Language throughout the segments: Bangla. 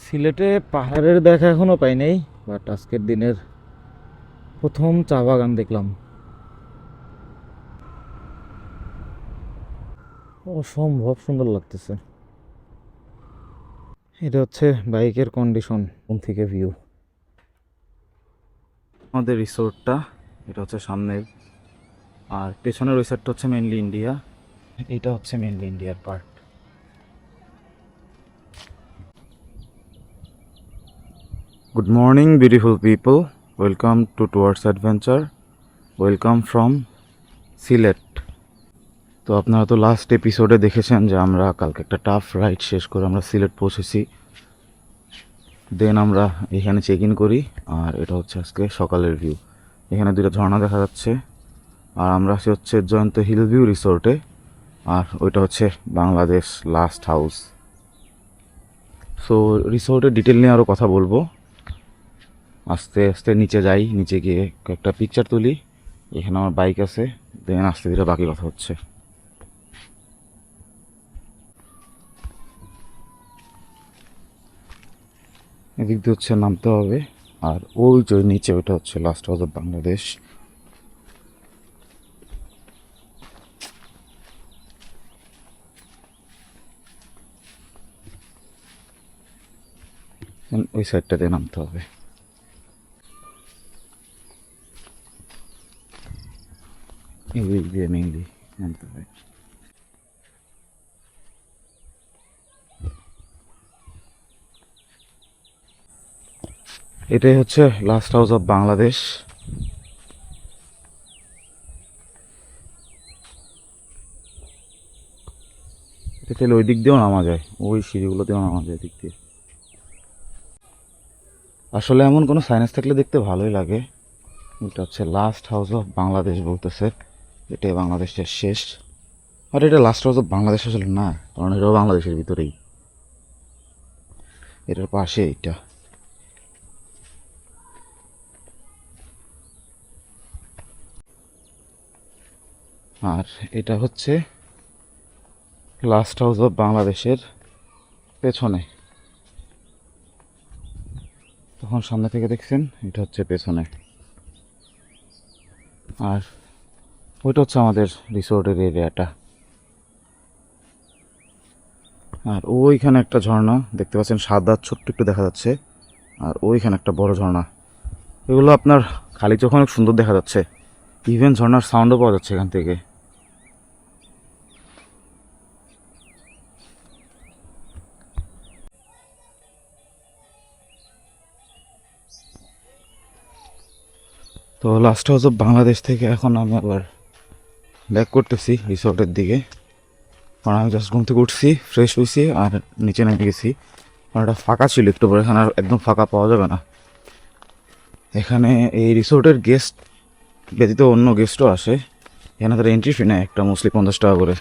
সিলেটে পাহাড়ের দেখা এখনো পাই নাই, বাট আজকের দিনের প্রথম চা বাগান দেখলাম। অসম্ভব সুন্দর লাগতেছে। এটা হচ্ছে বাইকের কন্ডিশন থেকে ভিউ। আমাদের রিসোর্টটা এটা হচ্ছে সামনের, আর পেছনের ওই সাইডটা হচ্ছে মেনলি ইন্ডিয়া। এটা হচ্ছে মেনলি ইন্ডিয়ার part. Good morning beautiful people, welcome towards adventure, welcome from Sylhet. তো আপনারা তো লাস্ট এপিসোডে দেখেছেন যে আমরা কালকে একটা টাফ রাইড শেষ করে আমরা সিলেট পৌঁছেছি। দেন আমরা এখানে চেক ইন করি, আর এটা হচ্ছে আজকে সকালের ভিউ। এখানে দুটো ঝর্ণা দেখা যাচ্ছে, আর আমরা আছি হচ্ছে জয়ন্ত হিল ভিউ রিসোর্টে, আর ওইটা হচ্ছে বাংলাদেশ লাস্ট হাউস। সো রিসোর্টের ডিটেল নিয়ে আরও কথা বলবো। আস্তে আস্তে নিচে যাই, নিচে গিয়ে কয়েকটা পিকচার তুলি। এখানে আমার বাইক আছে, দেন আস্তে ধীরে বাকি কথা হচ্ছে। এদিক দিয়ে হচ্ছে নামতে হবে, আর ওই যে নিচে ওইটা হচ্ছে লাস্ট হাউস অফ বাংলাদেশ। ওই সাইডটাতে নামতে হবে। এই দিয়ে মেইনলি নামতে হবে। এটাই হচ্ছে লাস্ট হাউস অফ বাংলাদেশ। এটা তাহলে ওই দিক দিয়েও নামা যায়, ওই সিঁড়িগুলো দিয়েও নামা যায় দিক দিয়ে। আসলে এমন কোনো সাইন্স থাকলে দেখতে ভালোই লাগে। এটা হচ্ছে লাস্ট হাউস অফ বাংলাদেশ বলতেছে, এটাই বাংলাদেশের শেষ। আর এটা লাস্ট হাউস অফ বাংলাদেশ আসলে না, কারণ এটাও বাংলাদেশের ভিতরেই, এটার পাশে এইটা। আর এটা হচ্ছে লাস্ট হাউস অফ বাংলাদেশের পেছনে। তখন সামনে থেকে দেখছেন, এটা হচ্ছে পেছনে। আর ওইটা হচ্ছে আমাদের রিসোর্টের এরিয়াটা। আর ওইখানে একটা ঝর্ণা দেখতে পাচ্ছেন, সাদা ছোট্ট একটু দেখা যাচ্ছে। আর ওইখানে একটা বড় ঝর্ণা। এগুলো আপনার খালি চোখে অনেক সুন্দর দেখা যাচ্ছে, ইভেন ঝর্ণার সাউন্ডও পাওয়া যাচ্ছে এখান থেকে। তো লাস্ট হাউস অফ বাংলাদেশ থেকে এখন আমি আবার ব্যাক করতেছি রিসোর্টের দিকে, কারণ আমি জাস্ট ঘুম থেকে উঠছি, ফ্রেশ হয়েছি, আর নিচে নেমে গেছি। কারণ এটা ফাঁকা ছিল একটু পরে, এখানে আর একদম ফাঁকা পাওয়া যাবে না। এখানে এই রিসোর্টের গেস্ট ব্যতীত অন্য গেস্টও আসে। এখানে তারা এন্ট্রি ফি নেয়, একটা মোস্টলি 50 টাকা করে।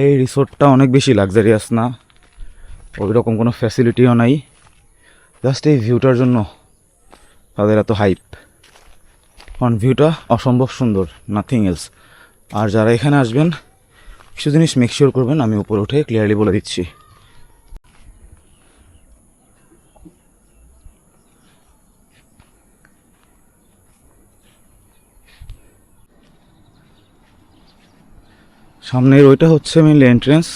এই রিসোর্টটা অনেক বেশি লাক্সারিয়াস না, ওই রকম কোনো ফ্যাসিলিটিও নাই। জাস্ট এই ভিউটার জন্য তাদের এত হাইপ, কারণ ভিউটা অসম্ভব সুন্দর, নাথিং এলস। আর যারা এখানে আসবেন কিছু জিনিস মেক শিওর করবেন, আমি উপরে উঠে ক্লিয়ারলি বলে দিচ্ছি। সামনের ওইটা হচ্ছে মেইনলি এন্ট্রেন্স।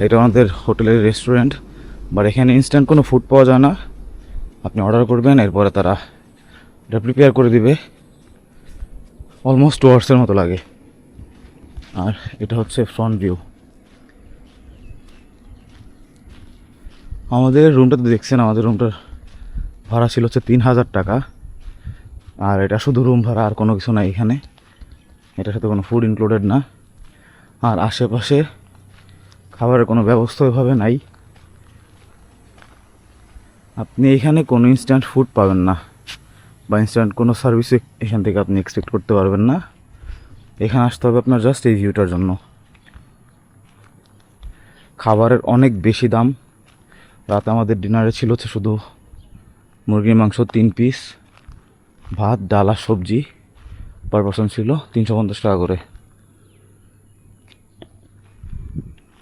এটা আমাদের হোটেলের রেস্টুরেন্ট, বাট এখানে ইনস্ট্যান্ট কোনো ফুড পাওয়া যায় না। আপনি অর্ডার করবেন, এরপরে তারা এটা প্রিপেয়ার করে দিবে। অলমোস্ট 2 আওয়ার্সের মতো লাগে। আর এটা হচ্ছে ফ্রন্ট ভিউ। আমাদের রুমটাতে দেখছেন, আমাদের রুমটার ভাড়া ছিল হচ্ছে 3000 টাকা। আর এটা শুধু রুম ভাড়া, আর কোনো কিছু নাই এখানে, এটার সাথে কোনো ফুড ইনক্লুডেড না। আর আশেপাশে খাবারের কোনো ব্যবস্থা ওইভাবে নাই। আপনি এখানে কোনো ইনস্ট্যান্ট ফুড পাবেন না, বা ইনস্ট্যান্ট কোনো সার্ভিস এখান থেকে আপনি এক্সপেক্ট করতে পারবেন না। এখানে আসতে হবে আপনার জাস্ট এই ভিউটার জন্য। খাবারের অনেক বেশি দাম। রাতে আমাদের ডিনারে ছিল হচ্ছে শুধু মুরগির মাংস 3 পিস, ভাত, ডাল আর সবজি, পার পারসন ছিল 350 টাকা করে।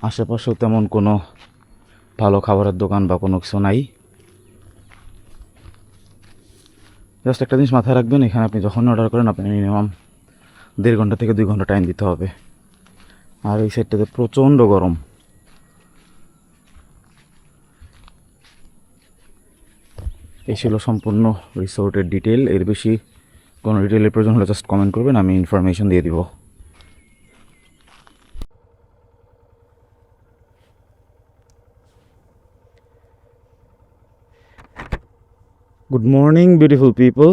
আশেপাশেও তেমন কোনো ভালো খাবারের দোকান বা কোনো কিছু নাই। জাস্ট একটা জিনিস মাথায় রাখবেন, এখানে আপনি যখন অর্ডার করেন আপনি মিনিমাম 1.5 ঘন্টা থেকে 2 ঘন্টা টাইম দিতে হবে। আর এই সাইডটাতে প্রচণ্ড গরম। এই ছিল সম্পূর্ণ রিসোর্টের ডিটেল। এর বেশি কোনো ডিটেলের প্রয়োজন হলে জাস্ট কমেন্ট করবেন, আমি ইনফরমেশন দিয়ে দিব। Good morning beautiful people.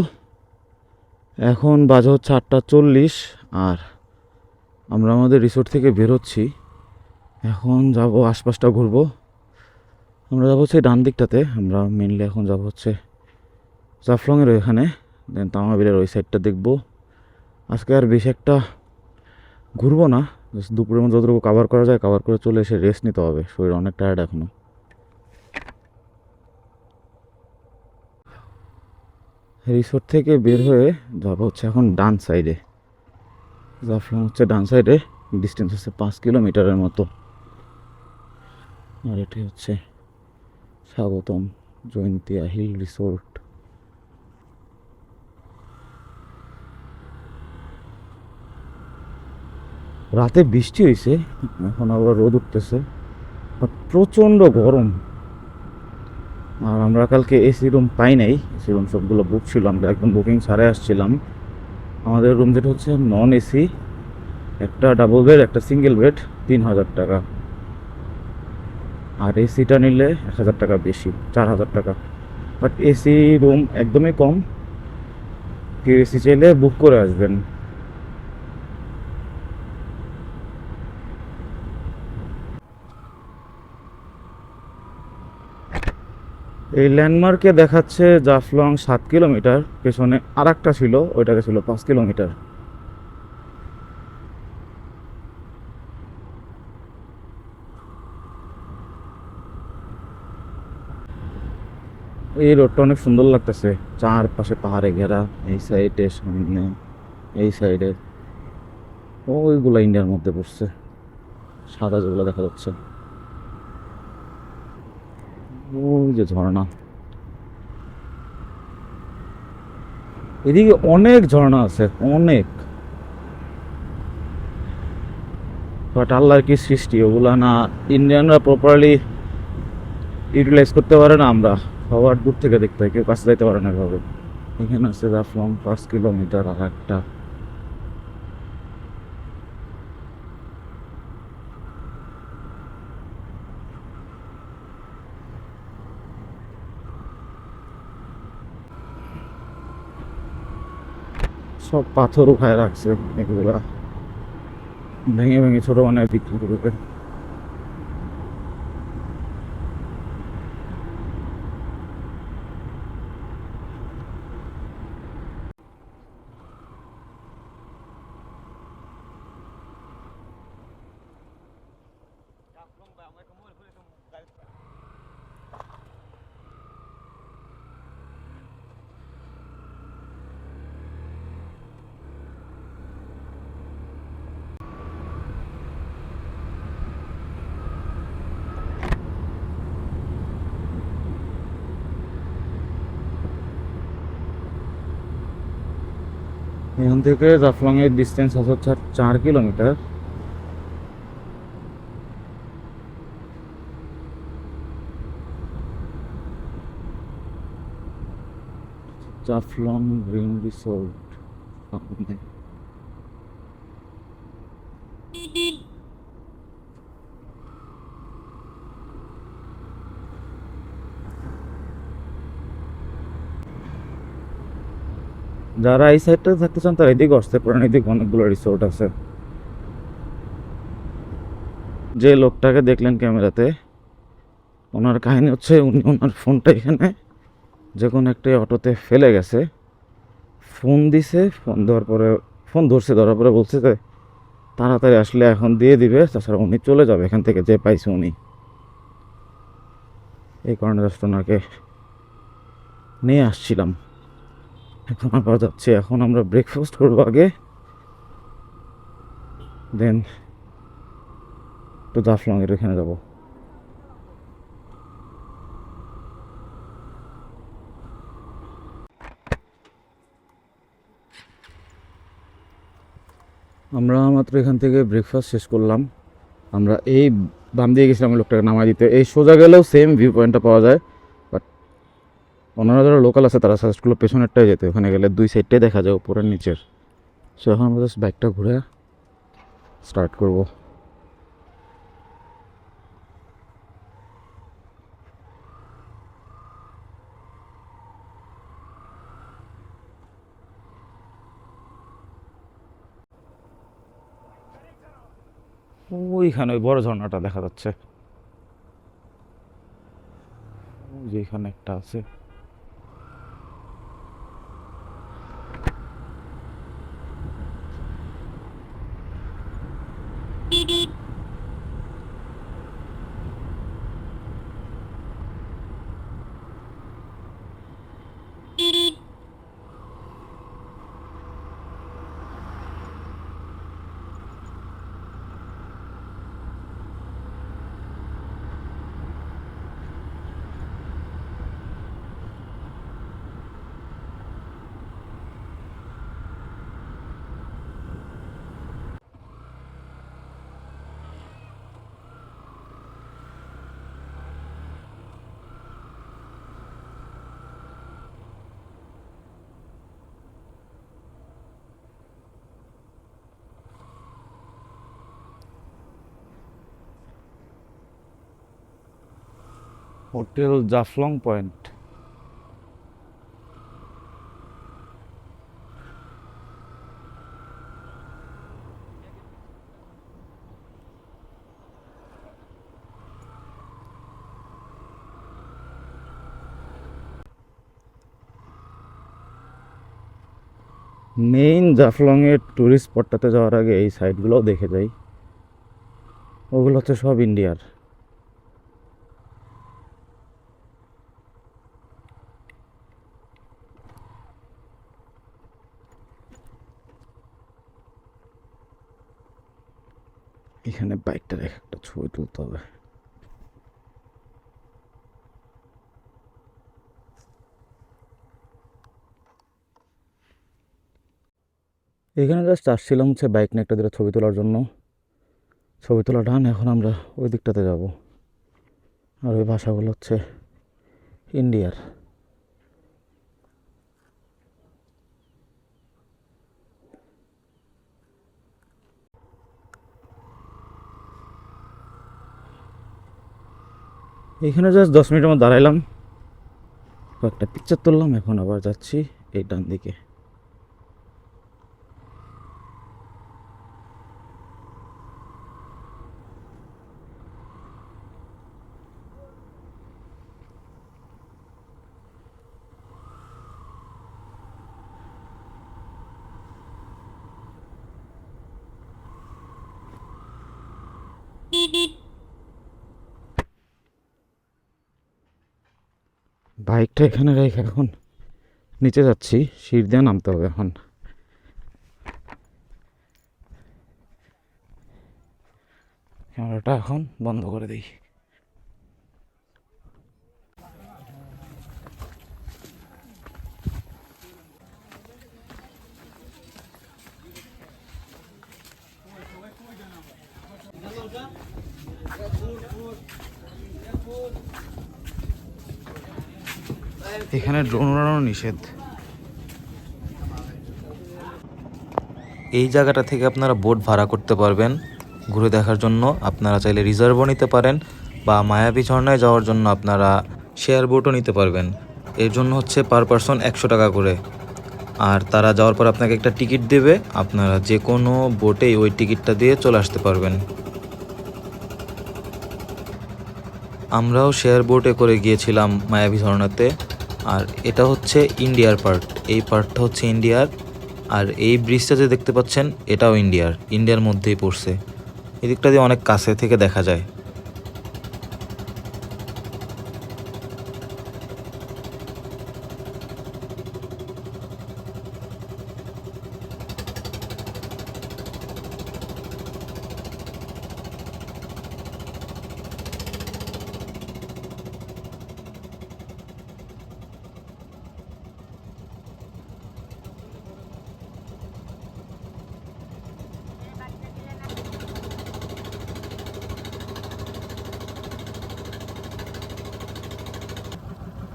এখন বাজে হচ্ছে 8:40 আর আমরা আমাদের রিসোর্ট থেকে বেরোচ্ছি। এখন যাব আশপাশটা ঘুরবো। আমরা যাবো হচ্ছে ডান দিকটাতে। আমরা মেনলি এখন যাব হচ্ছে জাফলংয়ের ওইখানে, দেন তামাবিলের ওই সাইডটা দেখবো। আজকে আর বেশি একটা ঘুরবো না, জাস্ট দুপুরের মধ্যে যতটুকু কাভার করা যায় কাভার করে চলে এসে রেস্ট নিতে হবে, শরীর অনেক টায়ার্ড এখনো। রিসোর্ট থেকে বের হয়ে যাবো হচ্ছে এখন ডান সাইডে। জাফলং হচ্ছে ডান সাইডে, ডিস্টেন্স হচ্ছে 5 কিলোমিটারের মতো। আর এটি হচ্ছে স্বাগতম জয়ন্তিয়া হিল রিসোর্ট। রাতে বৃষ্টি হয়েছে, এখন আবার রোদ উঠতেছে, বাট প্রচণ্ড গরম। আর আমরা কালকে এসি রুম পাই নাই, এসি রুম সবগুলো বুক ছিল, আমরা একদম বুকিং ছাড়াই আসছিলাম। আমাদের রুম যেটা হচ্ছে নন এসি, একটা ডাবল বেড একটা সিঙ্গেল বেড 3,000 টাকা, আর এসিটা নিলে 1,000 টাকা বেশি, 4,000 টাকা। বাট এসি রুম একদমই কম, কেউ এসি চাইলে বুক করে আসবেন। এই ল্যান্ডমার্কে দেখাচ্ছে জাফলং 7 কিলোমিটার, পেছনে আর একটা ছিল, ওইটাকে ছিল 5 কিলোমিটার। এই রোডটা অনেক সুন্দর লাগতেছে, চারপাশে পাহাড়ে ঘেরা। এই সাইডে সামনে, এই সাইডে ওইগুলা ইন্ডিয়ার মধ্যে পড়ছে, সাদা যেগুলো দেখা যাচ্ছে, ওই যে ঝর্ণা। এদিকে অনেক ঝর্ণা আছে, অনেক। বাট আল্লাহর কি সৃষ্টি, ওগুলা না ইন্ডিয়ানরা প্রপারলি ইউটিলাইজ করতে পারে না, আমরা সবার দূর থেকে দেখতে হয়, কেউ কাছে যাইতে পারে না এভাবে। এখানে আছে জাফলং 5 কিলোমিটার। আর একটা সব পাথর উঠায় রাখছে, এগুলা ভেঙে ভেঙে ছোট বানায় বিক্রি করবে। এখান থেকে জাফলং এর ডিস্টেন্স হচ্ছে 4 কিলোমিটার। Jaflong green resort. যারা এই সাইডটা থাকতে চান তারা এদিকে আসতে পারেন, এদিকে অনেকগুলো রিসোর্ট আছে। যে লোকটাকে দেখলেন ক্যামেরাতে, ওনার কাহিনী হচ্ছে উনি ওনার ফোনটা এখানে যে কোনো একটা অটোতে ফেলে গেছে, ফোন দিছে, ফোন দেওয়ার পরে ফোন ধরছে, ধরার পরে বলছে যে তাড়াতাড়ি আসলে এখন দিয়ে দিবে, তাছাড়া উনি চলে যাবে এখান থেকে, যে পাইছে উনি। এই কারণে জাস্ট ওনাকে নিয়ে আসছিলাম। এখন আমরা যাচ্ছি, এখন আমরা ব্রেকফাস্ট করবো আগে, দেন একটু জাফলং এর এখানে যাব। আমরা মাত্র এখান থেকে ব্রেকফাস্ট শেষ করলাম। আমরা এই বাম দিয়ে গেছিলাম ওই লোকটাকে নামাই দিতে। এই সোজা গেলেও সেম ভিউ পয়েন্টটা পাওয়া যায়, বাট অন্যান্য যারা লোকাল আছে তারা সাজেস্ট করলো পেছনেরটাই যেতে, ওখানে গেলে দুই সাইডটাই দেখা যায় উপরের নিচের। সো এখন আমরা জাস্ট বাইকটা ঘুরে স্টার্ট করব। ওইখানে ওই বড় ঝর্ণাটা দেখা যাচ্ছে, ওই যে এখানে একটা আছে। Hotel Jaflong point. মেইন জাফলংয়ের টুরিস্ট স্পটটাতে যাওয়ার আগে এই সাইটগুলোও দেখে যাই। ওগুলো হচ্ছে সব ইন্ডিয়ার। এখানে বাইকটা রেখে একটা ছবি তুলতে হবে। এখানে জাস্ট আসছিলাম হচ্ছে বাইক নিয়ে একটা দুটো ছবি তোলার জন্য। ছবি তোলা ডান, এখন আমরা ওই দিকটাতে যাব। আর ওই ভাষাগুলো হচ্ছে ইন্ডিয়ার। এখানে জাস্ট 10 মিনিটের মতো দাঁড়াইলাম, কয়েকটা পিকচার তুললাম, এখন আবার যাচ্ছি এই ডান দিকে। বাইকটা এখানে রেখে এখন নিচে যাচ্ছি, সিঁড়ি দিয়ে নামতে হবে এখন। ক্যামেরাটা এখন বন্ধ করে দিই। এখানে ড্রোন উড়ানো নিষেধ। এই জায়গাটা থেকে আপনারা বোট ভাড়া করতে পারবেন ঘুরে দেখার জন্য। আপনারা চাইলে রিজার্ভও নিতে পারেন, বা মায়াবী ঝর্ণায় যাওয়ার জন্য আপনারা শেয়ার বোটও নিতে পারবেন। এর জন্য হচ্ছে পার পারসন 100 টাকা করে। আর তারা যাওয়ার পর আপনাকে একটা টিকিট দেবে, আপনারা যে কোনো বোটেই ওই টিকিটটা দিয়ে চলে আসতে পারবেন। আমরাও শেয়ার বোটে করে গিয়েছিলাম মায়াবী ঝর্ণাতে। আর এটা হচ্ছে ইন্ডিয়ার পার্ট, এই পার্টটা হচ্ছে ইন্ডিয়ার। আর এই ব্রিজটা যে দেখতে পাচ্ছেন এটাও ইন্ডিয়ার মধ্যেই পড়ছে। এদিকটা দিয়ে অনেক কাছে থেকে দেখা যায়।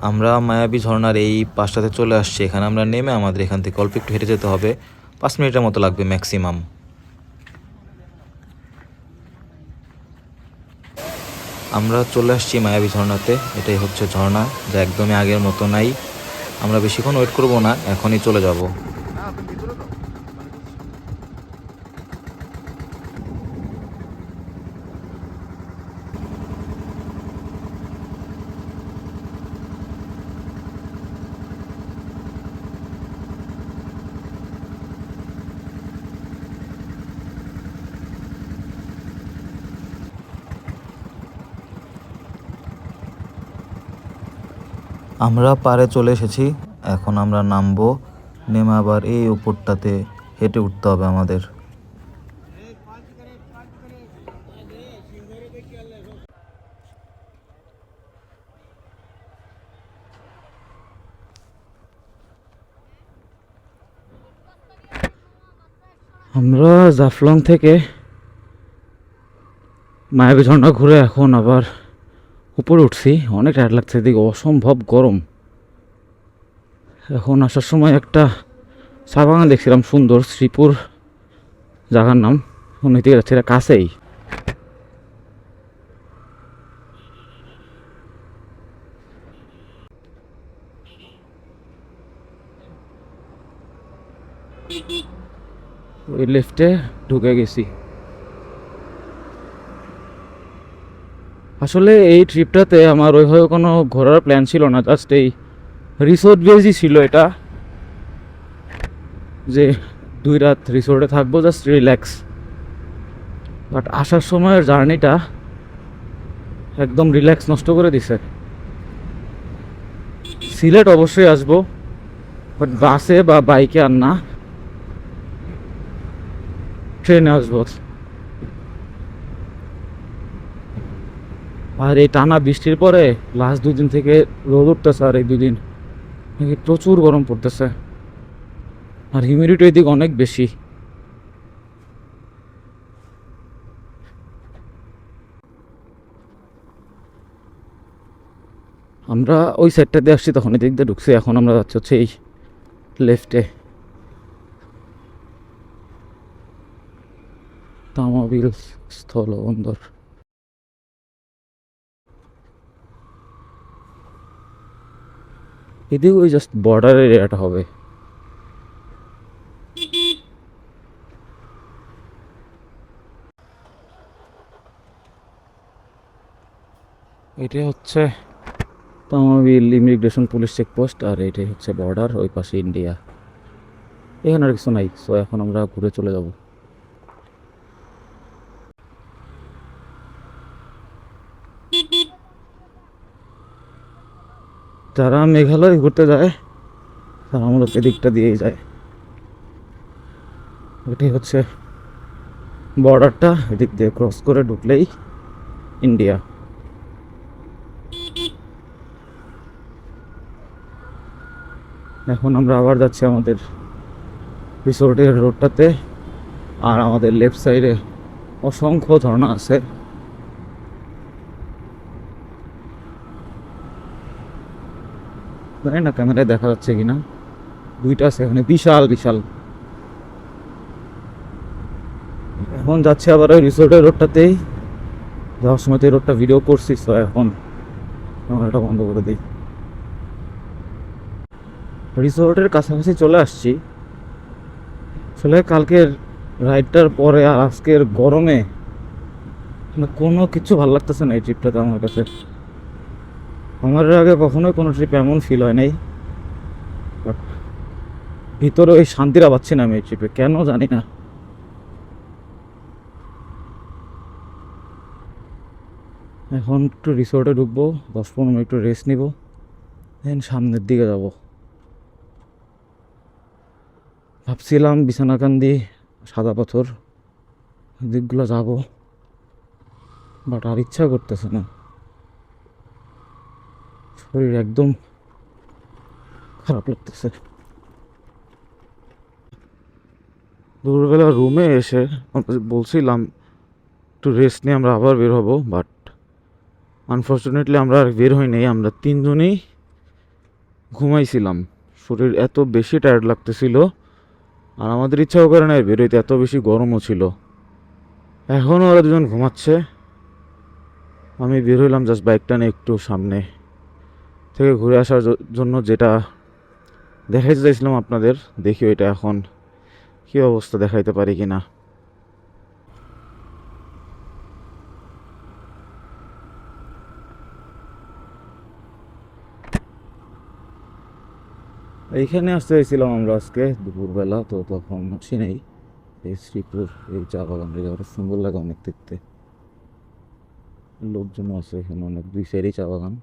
আমরা মায়াবী ঝর্ণার এই পাশটাতে চলে আসছি। এখানে আমরা নেমে আমাদের এখান থেকে অল্প একটু হেঁটে যেতে হবে, 5 মিনিটের মতো লাগবে ম্যাক্সিমাম। আমরা চলে আসছি মায়াবী ঝর্ণাতে। এটাই হচ্ছে ঝর্ণা, যা একদমই আগের মতো নাই। আমরা বেশিক্ষণ ওয়েট করব না, এখনই চলে যাব। আমরা পাড়ে চলে এসেছি, এখন আমরা নামবো। নেমে আবার এই উপরটাতে হেঁটে উঠতে হবে আমাদের। আমরা জাফলং থেকে মায়াবী ঝর্ণা ঘুরে এখন আবার উপরে উঠছি। অনেক টায়ার্ড লাগছে, এদিকে অসম্ভব গরম। এখন আসার সময় একটা চা বাগান দেখছিলাম সুন্দর, শ্রীপুর জায়গার নাম। এখন এদিকে যাচ্ছে, এটা কাছেই। ওই লিফটে ঢুকে গেছি। আসলে এই ট্রিপটাতে আমার ওইভাবে কোনো ঘোরার প্ল্যান ছিল না, জাস্ট এই রিসোর্ট বেসই ছিল এটা, যে 2 রাত রিসোর্টে থাকবো, জাস্ট রিল্যাক্স। বাট আসার সময়ের জার্নিটা একদম রিল্যাক্স নষ্ট করে দিছে। সিলেট অবশ্যই আসবো, বাট বাসে বা বাইকে আর না, ট্রেনে আসবো। আর এই টানা বৃষ্টির পরে লাস্ট 2 দিন থেকে রোদ উঠতেছে, আর এই 2 দিন প্রচুর গরম পড়তেছে, আর হিউমিডিটি এদিকে অনেক বেশি। আমরা ওই সাইডটা দিয়ে আসছি, তখন এদিক দিয়ে ঢুকছি। এখন আমরা যাচ্ছি হচ্ছে এই লেফটে, তামাবিল স্থলবন্দর। এদিকে ওই জাস্ট বর্ডার এরিয়াটা হবে। এটাই হচ্ছে তামাবিল ইমিগ্রেশন পুলিশ চেকপোস্ট, আর এটাই হচ্ছে বর্ডার, ওই পাশে ইন্ডিয়া। এখানে আর কিছু নাই, সো এখন আমরা ঘুরে চলে যাব। যারা মেঘালয় ঘুরতে যায় তারা মূলত এদিকটা দিয়েই যায়। এটাই হচ্ছে বর্ডারটা, এদিক দিয়ে ক্রস করে ঢুকলেই ইন্ডিয়া। এখন আমরা আবার যাচ্ছি আমাদের রিসোর্টের রোডটাতে, আর আমাদের লেফট সাইডে অসংখ্য ঝর্ণা আছে। জানি না ক্যামেরায় দেখা যাচ্ছে কিনা, 2টা আছে এখানে, বিশাল বিশাল। এখন যাচ্ছে আবার ওই রিসোর্টের রোডটাতেই, যাওয়ার সময় তো এই রোডটা ভিডিও করছি, তো এখন ক্যামেরাটা বন্ধ করে দিই। রিসোর্টের কাছাকাছি চলে আসছি। আসলে কালকের রাইডটার পরে আর আজকের গরমে কোনো কিছু ভালো লাগতেছে না এই ট্রিপটাতে আমার কাছে। আমার এর আগে কখনোই কোনো ট্রিপ এমন ফিল হয় নাই, বাট ভিতরে ওই শান্তিটা পাচ্ছি না আমি এই ট্রিপে, কেন জানি না। এখন একটু রিসোর্টে ঢুকবো, 10-15 মিনিট একটু রেস্ট নিব, দেন সামনের দিকে যাব। ভাবছিলাম বিছানাকান্দি, সাদা পাথর দিকগুলো যাব, বাট আর ইচ্ছা করতেছে না, শরীর একদম খারাপ লাগতেছে। দুপুরবেলা রুমে এসে বলছিলাম একটু রেস্ট নিয়ে আমরা আবার বের হব, বাট আনফর্চুনেটলি আমরা আর বের হই নাই। আমরা 3 জনই ঘুমাইছিলাম, শরীর এত বেশি টায়ার্ড লাগতেছিল, আর আমাদের ইচ্ছাও করে নাই বেরোইতে, এত বেশি গরমও ছিল। এখনও ওরা দুজন ঘুমাচ্ছে, আমি বের হইলাম জাস্ট বাইকটা নিয়ে একটু সামনে থেকে ঘুরে আসার জন্য, যেটা দেখাইতে চাইছিলাম আপনাদের। দেখি ওইটা এখন কী অবস্থা, দেখাইতে পারি কি না। এইখানে আসতে চাইছিলাম আমরা আজকে দুপুরবেলা, তো তখন আসি নাই। এই শ্রীপুর, এই চা বাগান জায়গাটা সুন্দর লাগে অনেক দেখতে, লোকজনও আছে এখানে অনেক, দুই সাইডেই চা বাগান।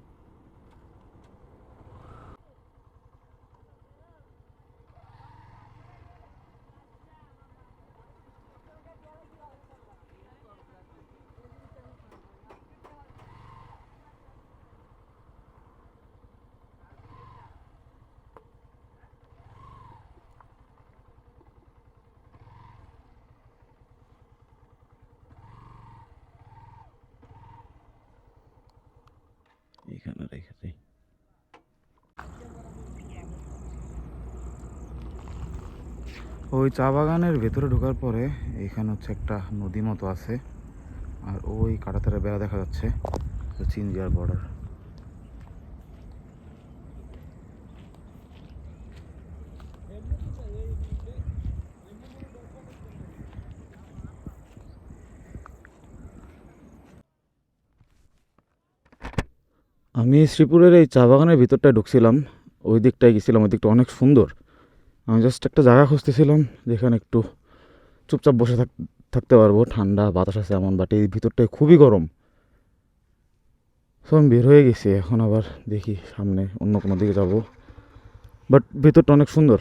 এখানে রেখে দিই। ওই চা বাগানের ভেতরে ঢোকার পরে এখানে হচ্ছে একটা নদী মতো আছে, আর ওই কাঁটাতারের বেড়া দেখা যাচ্ছে, ইন্ডিয়ার বর্ডার। আমি শ্রীপুরের এই চা বাগানের ভিতরটায় ঢুকছিলাম, ওই দিকটায় গেছিলাম, ওই দিকটা অনেক সুন্দর। আমি জাস্ট একটা জায়গা খুঁজতেছিলাম যেখানে একটু চুপচাপ বসে থাকতে পারবো, ঠান্ডা বাতাস আছে এমন, বাট এই ভিতরটায় খুবই গরম। সো আমি বের হয়ে গেছি, এখন আবার দেখি সামনে অন্য কোনো দিকে যাব, বাট ভিতরটা অনেক সুন্দর।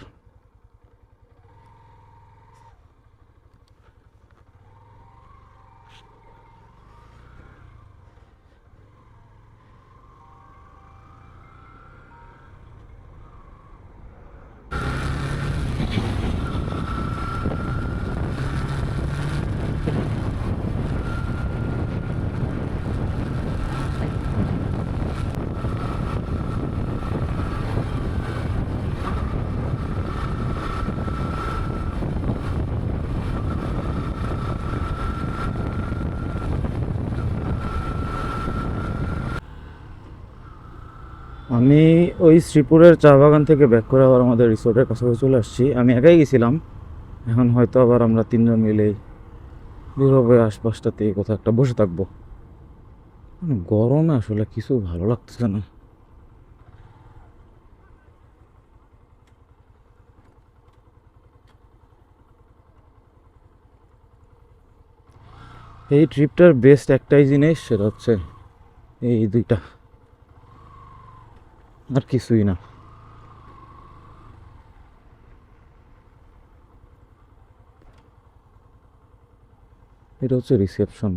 আমি ওই শ্রীপুরের চা বাগান থেকে ব্যাক করে আবার আমাদের রিসোর্টের কাছাকাছি চলে আসছি। আমি একাই গেছিলাম, এখন হয়তো আবার আমরা তিনজন মিলে বের হবে আশপাশটাতে কোথাও একটা বসে থাকবো। গরমে আসলে কিছু ভালো লাগতেছে না। এই ট্রিপটার বেস্ট একটাই জিনিস, সেটা হচ্ছে এই দুইটা, আর কিছুই না। এটা হচ্ছে রিসেপশন।